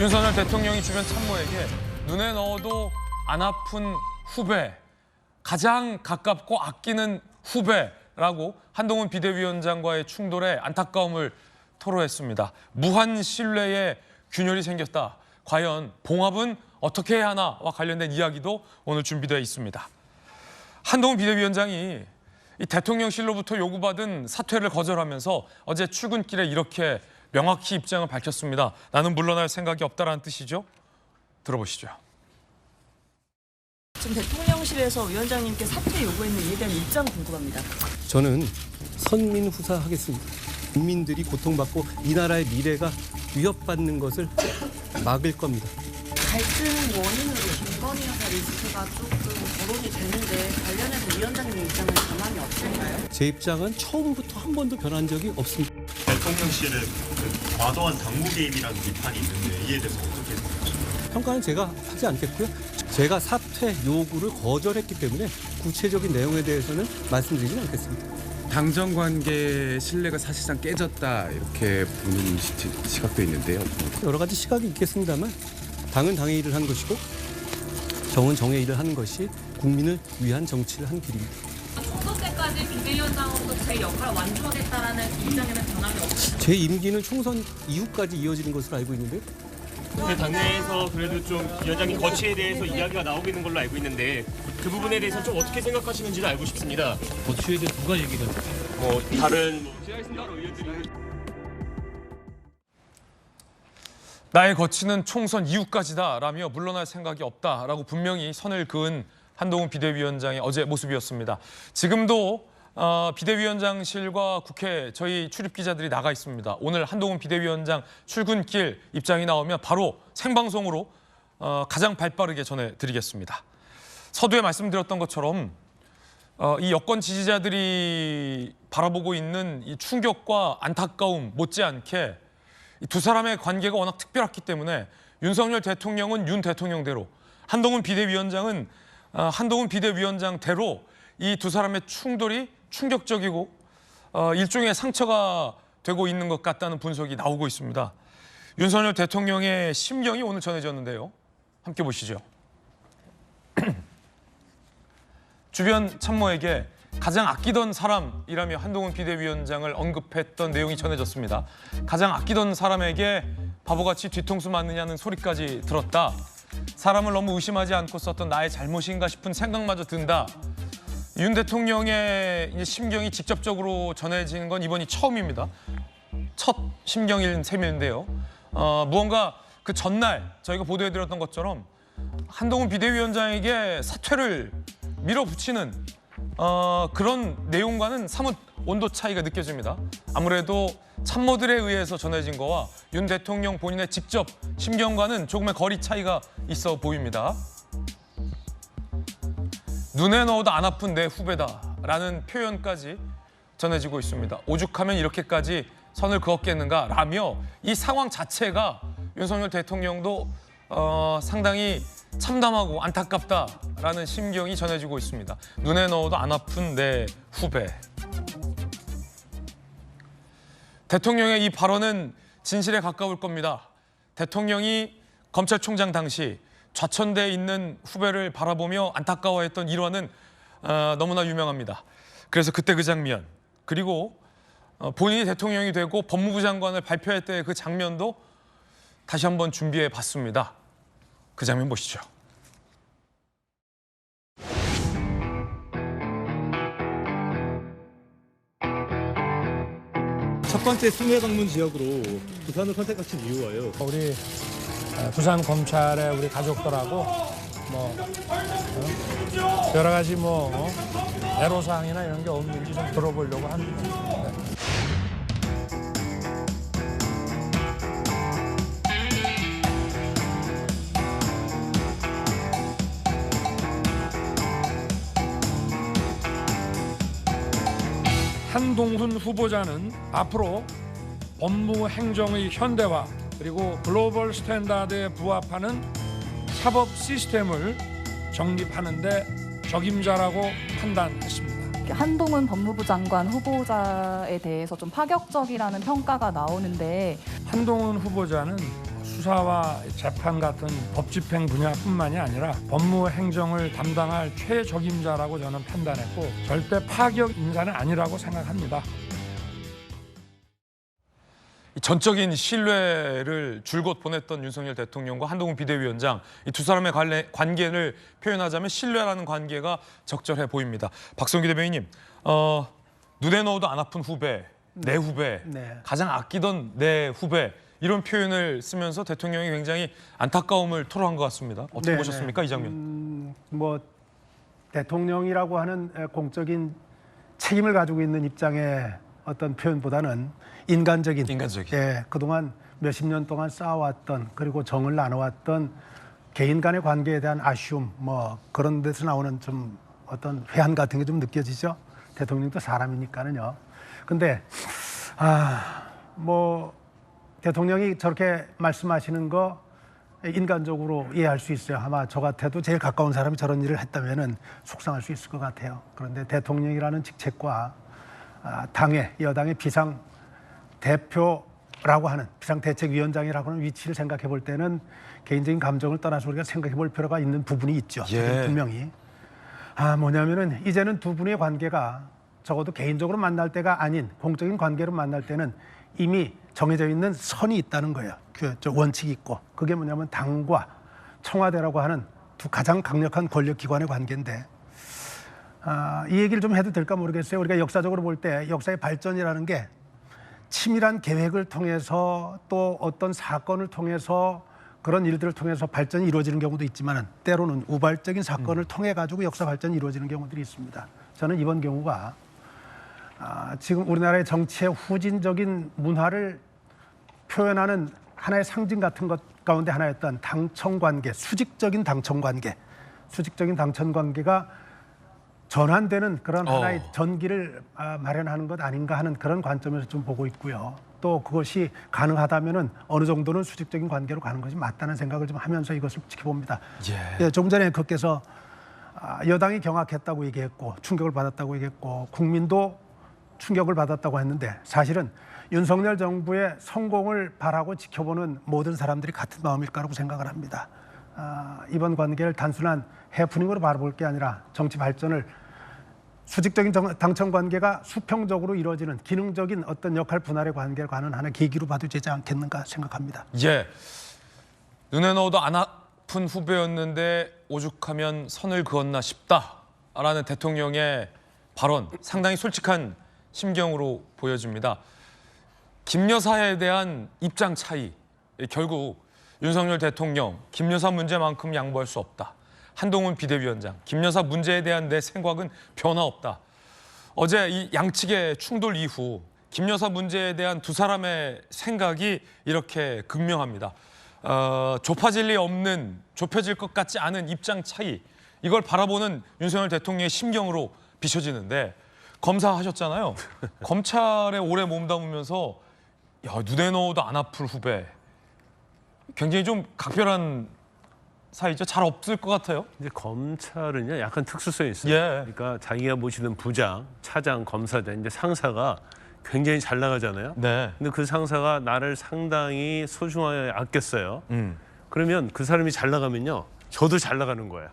윤석열 대통령이 주변 참모에게 눈에 넣어도 안 아픈 후배, 가장 가깝고 아끼는 후배라고 한동훈 비대위원장과의 충돌에 안타까움을 토로했습니다. 무한 신뢰에 균열이 생겼다. 과연 봉합은 어떻게 해야 하나와 관련된 이야기도 오늘 준비되어 있습니다. 한동훈 비대위원장이 이 대통령실로부터 요구받은 사퇴를 거절하면서 어제 출근길에 이렇게 명확히 입장을 밝혔습니다. 나는 물러날 생각이 없다라는 뜻이죠. 들어보시죠. 지금 대통령실에서 위원장님께 사퇴 요구했는 이에 대한 입장 궁금합니다. 저는 선민후사하겠습니다. 국민들이 고통받고 이 나라의 미래가 위협받는 것을 막을 겁니다. 갈등 원인으로 김건희 여사 리스트가 조금 거론이 되는데 관련해서 위원장님 입장은 가만히 없을까요? 제 입장은 처음부터 한 번도 변한 적이 없습니다. 대통령실은 과도한 당무 개입이라는 비판이 있는데 이에 대해서 어떻게 생각하십니까? 평가는 제가 하지 않겠고요. 제가 사퇴 요구를 거절했기 때문에 구체적인 내용에 대해서는 말씀드리진 않겠습니다. 당정 관계 신뢰가 사실상 깨졌다 이렇게 보는 시각도 있는데요. 여러 가지 시각이 있겠습니다만 당은 당의 일을 한 것이고 정은 정의 일을 하는 것이 국민을 위한 정치를 한 길입니다. 총선 때까지 비대위원장으로서 제 역할을 완주하겠다라는 입장에는 변함이 없습니다. 제 임기는 총선 이후까지 이어지는 것으로 알고 있는데요. 근데 당내에서 그래도 좀 위원장님 거취에 대해서 이야기가 나오고 있는 걸로 알고 있는데 그 부분에 대해서 좀 어떻게 생각하시는지를 알고 싶습니다. 거취에 대해 누가 얘기를 뭐 다른 여러 의원들이 나의 거취는 총선 이후까지다라며 물러날 생각이 없다라고 분명히 선을 그은 한동훈 비대위원장의 어제 모습이었습니다. 지금도 비대위원장실과 국회 저희 출입 기자들이 나가 있습니다. 오늘 한동훈 비대위원장 출근길 입장이 나오면 바로 생방송으로 가장 발빠르게 전해드리겠습니다. 서두에 말씀드렸던 것처럼 이 여권 지지자들이 바라보고 있는 이 충격과 안타까움 못지않게 이 두 사람의 관계가 워낙 특별했기 때문에 윤석열 대통령은 윤 대통령대로, 한동훈 비대위원장은 한동훈 비대위원장대로 이 두 사람의 충돌이 충격적이고 일종의 상처가 되고 있는 것 같다는 분석이 나오고 있습니다. 윤석열 대통령의 심경이 오늘 전해졌는데요. 함께 보시죠. 주변 참모에게 가장 아끼던 사람이라며 한동훈 비대위원장을 언급했던 내용이 전해졌습니다. 가장 아끼던 사람에게 바보같이 뒤통수 맞느냐는 소리까지 들었다. 사람을 너무 의심하지 않고 썼던 나의 잘못인가 싶은 생각마저 든다. 윤 대통령의 심경이 직접적으로 전해지는 건 이번이 처음입니다. 첫 심경일 셈인데요. 무언가 그 전날 저희가 보도해드렸던 것처럼 한동훈 비대위원장에게 사퇴를 밀어붙이는 그런 내용과는 사뭇 온도 차이가 느껴집니다. 아무래도 참모들에 의해서 전해진 거와 윤 대통령 본인의 직접 심경과는 조금의 거리 차이가 있어 보입니다. 눈에 넣어도 안 아픈 내 후배다라는 표현까지 전해지고 있습니다. 오죽하면 이렇게까지 선을 그었겠는가 라며 이 상황 자체가 윤석열 대통령도 상당히 참담하고 안타깝다라는 심경이 전해지고 있습니다. 눈에 넣어도 안 아픈 내 후배. 대통령의 이 발언은 진실에 가까울 겁니다. 대통령이 검찰총장 당시 좌천대에 있는 후배를 바라보며 안타까워했던 일화는 너무나 유명합니다. 그래서 그때 그 장면, 그리고 본인이 대통령이 되고 법무부 장관을 발표할 때 그 장면도 다시 한번 준비해 봤습니다. 그 장면 보시죠. 첫 번째 수해 방문 지역으로 부산을 선택하신 이유가요? 우리 부산 검찰의 우리 가족들하고 여러 가지 애로사항이나 이런 게 없는지 좀 들어보려고 합니다. 네. 한동훈 후보자는 앞으로 법무 행정의 현대화 그리고 글로벌 스탠다드에 부합하는 사법 시스템을 정립하는 데 적임자라고 판단했습니다. 한동훈 법무부 장관 후보자에 대해서 좀 파격적이라는 평가가 나오는데 한동훈 후보자는 수사와 재판 같은 법 집행 분야뿐만이 아니라 법무 행정을 담당할 최적임자라고 저는 판단했고 절대 파격 인사는 아니라고 생각합니다. 전적인 신뢰를 줄곧 보냈던 윤석열 대통령과 한동훈 비대위원장, 이 두 사람의 관계를 표현하자면 신뢰라는 관계가 적절해 보입니다. 박성규 대변인님, 눈에 넣어도 안 아픈 후배, 내 후배, 가장 아끼던 내 후배, 이런 표현을 쓰면서 대통령이 굉장히 안타까움을 토로한 것 같습니다. 어떻게 보셨습니까, 이 장면? 뭐 대통령이라고 하는 공적인 책임을 가지고 있는 입장의 어떤 표현보다는 인간적인. 예, 그동안 몇십 년 동안 쌓아왔던, 그리고 정을 나눠왔던 개인 간의 관계에 대한 아쉬움, 뭐 그런 데서 나오는 좀 어떤 회한 같은 게 좀 느껴지죠. 대통령도 사람이니까는요. 근데 뭐 대통령이 저렇게 말씀하시는 거 인간적으로 이해할 수 있어요. 아마 저 같아도 제일 가까운 사람이 저런 일을 했다면은 속상할 수 있을 것 같아요. 그런데 대통령이라는 직책과 당의, 여당의 비상대표라고 하는, 비상대책위원장이라고 하는 위치를 생각해 볼 때는 개인적인 감정을 떠나서 우리가 생각해 볼 필요가 있는 부분이 있죠. 분명히. 뭐냐면은 이제는 두 분의 관계가 적어도 개인적으로 만날 때가 아닌 공적인 관계로 만날 때는 이미 정해져 있는 선이 있다는 거예요. 그 원칙이 있고. 그게 뭐냐면 당과 청와대라고 하는 두 가장 강력한 권력기관의 관계인데, 이 얘기를 좀 해도 될까 모르겠어요. 우리가 역사적으로 볼 때 역사의 발전이라는 게 치밀한 계획을 통해서 또 어떤 사건을 통해서 그런 일들을 통해서 발전이 이루어지는 경우도 있지만 때로는 우발적인 사건을 통해 가지고 역사 발전이 이루어지는 경우들이 있습니다. 저는 이번 경우가 지금 우리나라의 정치의 후진적인 문화를 표현하는 하나의 상징 같은 것 가운데 하나였던 당청관계, 수직적인 당청관계가 전환되는 그런 하나의 전기를 마련하는 것 아닌가 하는 그런 관점에서 좀 보고 있고요. 또 그것이 가능하다면은 어느 정도는 수직적인 관계로 가는 것이 맞다는 생각을 좀 하면서 이것을 지켜봅니다. 예, 조금 전에 그께서 여당이 경악했다고 얘기했고 충격을 받았다고 얘기했고 국민도 충격을 받았다고 했는데, 사실은 윤석열 정부의 성공을 바라고 지켜보는 모든 사람들이 같은 마음일 거라고 생각을 합니다. 이번 관계를 단순한 해프닝으로 바라볼 게 아니라 정치 발전을, 수직적인 당청 관계가 수평적으로 이루어지는 기능적인 어떤 역할 분할의 관계를 가는 하나의 계기로 봐도 되지 않겠는가 생각합니다. 예, 눈에 넣어도 안 아픈 후배였는데 오죽하면 선을 그었나 싶다라는 대통령의 발언, 상당히 솔직한 심경으로 보여집니다. 김 여사에 대한 입장 차이, 결국 윤석열 대통령, 김 여사 문제만큼 양보할 수 없다. 한동훈 비대위원장, 김 여사 문제에 대한 내 생각은 변화 없다. 어제 이 양측의 충돌 이후 김 여사 문제에 대한 두 사람의 생각이 이렇게 극명합니다. 좁혀질 것 같지 않은 입장 차이, 이걸 바라보는 윤석열 대통령의 심경으로 비춰지는데, 검사하셨잖아요. 검찰에 오래 몸담으면서 눈에 넣어도 안 아플 후배, 굉장히 좀 각별한 사이죠. 잘 없을 것 같아요. 이제 검찰은요, 약간 특수성이 있어요. 예. 그러니까 자기가 모시는 부장, 차장, 검사장, 이제 상사가 굉장히 잘 나가잖아요. 네. 근데 그 상사가 나를 상당히 소중하게 아꼈어요. 그러면 그 사람이 잘 나가면요, 저도 잘 나가는 거예요.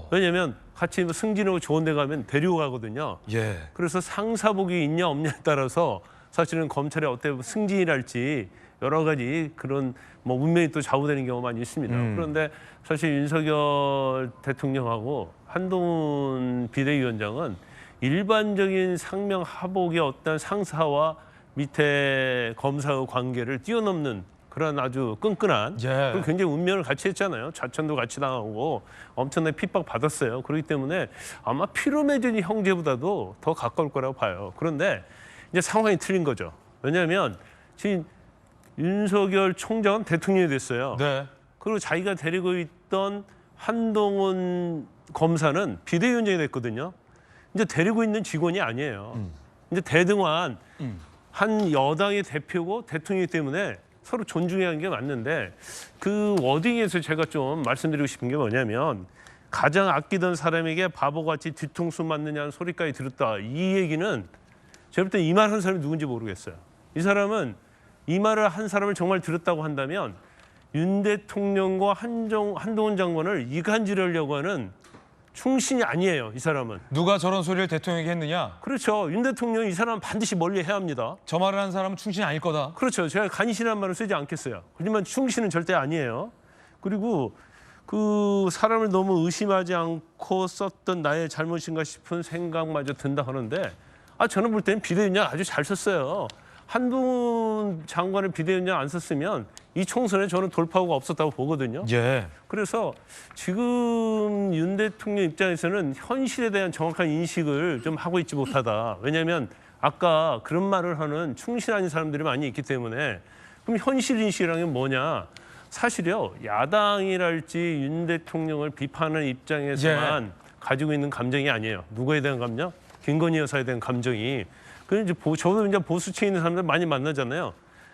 왜냐면 같이 승진하고 좋은 데 가면 데리고 가거든요. 예. 그래서 상사복이 있냐 없냐에 따라서 사실은 검찰에 어떻게 승진이랄지 여러 가지 그런 운명이 또 좌우되는 경우가 많이 있습니다. 그런데 사실 윤석열 대통령하고 한동훈 비대위원장은 일반적인 상명하복의 어떤 상사와 밑에 검사의 관계를 뛰어넘는 그런 아주 끈끈한, 그리고 굉장히 운명을 같이 했잖아요. 좌천도 같이 당하고 엄청나게 핍박 받았어요. 그렇기 때문에 아마 피로 맺은 형제보다도 더 가까울 거라고 봐요. 그런데 이제 상황이 틀린 거죠. 왜냐하면 지금 윤석열 총장은 대통령이 됐어요. 네. 그리고 자기가 데리고 있던 한동훈 검사는 비대위원장이 됐거든요. 이제 데리고 있는 직원이 아니에요. 이제 대등한 한 여당의 대표고 대통령이기 때문에 서로 존중해야 하는 게 맞는데, 그 워딩에서 제가 좀 말씀드리고 싶은 게 뭐냐면, 가장 아끼던 사람에게 바보같이 뒤통수 맞느냐는 소리까지 들었다. 이 얘기는 제가 볼 때 이 말 한 사람이 누군지 모르겠어요. 이 사람은 이 말을 한 사람을 정말 들었다고 한다면 윤 대통령과 한동훈 장관을 이간질하려고 하는 충신이 아니에요. 이 사람은. 누가 저런 소리를 대통령에게 했느냐? 그렇죠. 윤 대통령이 이 사람은 반드시 멀리해야 합니다. 저 말을 한 사람은 충신이 아닐 거다. 그렇죠. 제가 간신이라는 말을 쓰지 않겠어요. 하지만 충신은 절대 아니에요. 그리고 그 사람을 너무 의심하지 않고 썼던 나의 잘못인가 싶은 생각마저 든다 하는데 저는 볼 때는 비대위원장 아주 잘 썼어요. 한동훈 장관을 비대위원장 안 썼으면 이 총선에 저는 돌파구가 없었다고 보거든요. 예. 그래서 지금 윤 대통령 입장에서는 현실에 대한 정확한 인식을 좀 하고 있지 못하다. 왜냐하면 아까 그런 말을 하는 충실 아닌 사람들이 많이 있기 때문에 그럼 현실 인식이라는 게 뭐냐. 사실요. 야당이랄지 윤 대통령을 비판하는 입장에서만 가지고 있는 감정이 아니에요. 누구에 대한 감정? 김건희 여사에 대한 감정이. 그래서 이제 저도 이제 보수층에 있는 사람들 많이 만나잖아요.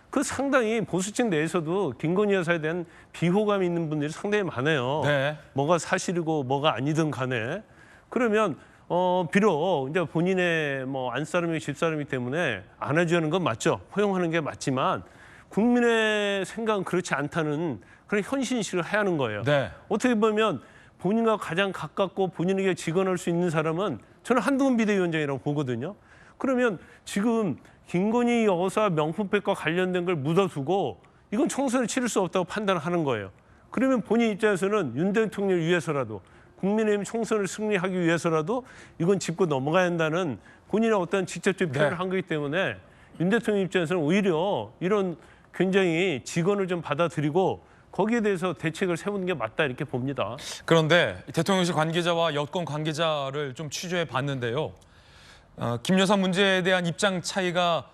그 상당히 보수층 내에서도 김건희 여사에 대한 비호감이 있는 분들이 상당히 많아요. 네. 뭐가 사실이고 뭐가 아니든 간에. 그러면 비록 이제 본인의 뭐 안사람이고 집사람이기 때문에 안아주는 건 맞죠. 허용하는 게 맞지만 국민의 생각은 그렇지 않다는 그런 현실인식을 해야 하는 거예요. 네. 어떻게 보면 본인과 가장 가깝고 본인에게 직언할 수 있는 사람은 저는 한동훈 비대위원장이라고 보거든요. 그러면 지금 김건희 여사 명품백과 관련된 걸 묻어두고 이건 총선을 치를 수 없다고 판단하는 거예요. 그러면 본인 입장에서는 윤 대통령을 위해서라도 국민의힘 총선을 승리하기 위해서라도 이건 짚고 넘어가야 한다는 본인의 어떤 직접적인 표현을 한 거기 때문에 윤 대통령 입장에서는 오히려 이런 굉장히 직언을 좀 받아들이고 거기에 대해서 대책을 세우는 게 맞다 이렇게 봅니다. 그런데 대통령실 관계자와 여권 관계자를 좀 취재해 봤는데요. 김 여사 문제에 대한 입장 차이가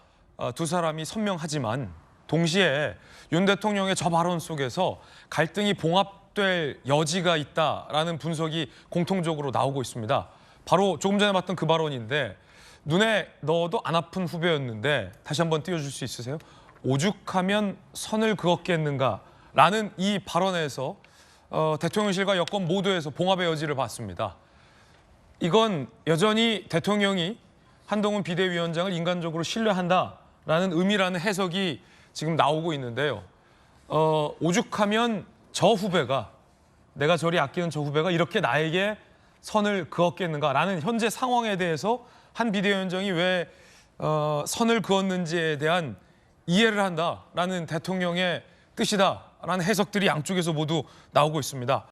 두 사람이 선명하지만 동시에 윤 대통령의 저 발언 속에서 갈등이 봉합될 여지가 있다라는 분석이 공통적으로 나오고 있습니다. 바로 조금 전에 봤던 그 발언인데 눈에 넣어도 안 아픈 후배였는데 다시 한번 띄워줄 수 있으세요? 오죽하면 선을 그었겠는가라는 이 발언에서 대통령실과 여권 모두에서 봉합의 여지를 봤습니다. 이건 여전히 대통령이 한동훈 비대위원장을 인간적으로 신뢰한다라는 의미라는 해석이 지금 나오고 있는데요. 오죽하면 저 후배가 내가 저리 아끼는 저 후배가 이렇게 나에게 선을 그었겠는가라는 현재 상황에 대해서 한 비대위원장이 왜 선을 그었는지에 대한 이해를 한다라는 대통령의 뜻이다라는 해석들이 양쪽에서 모두 나오고 있습니다.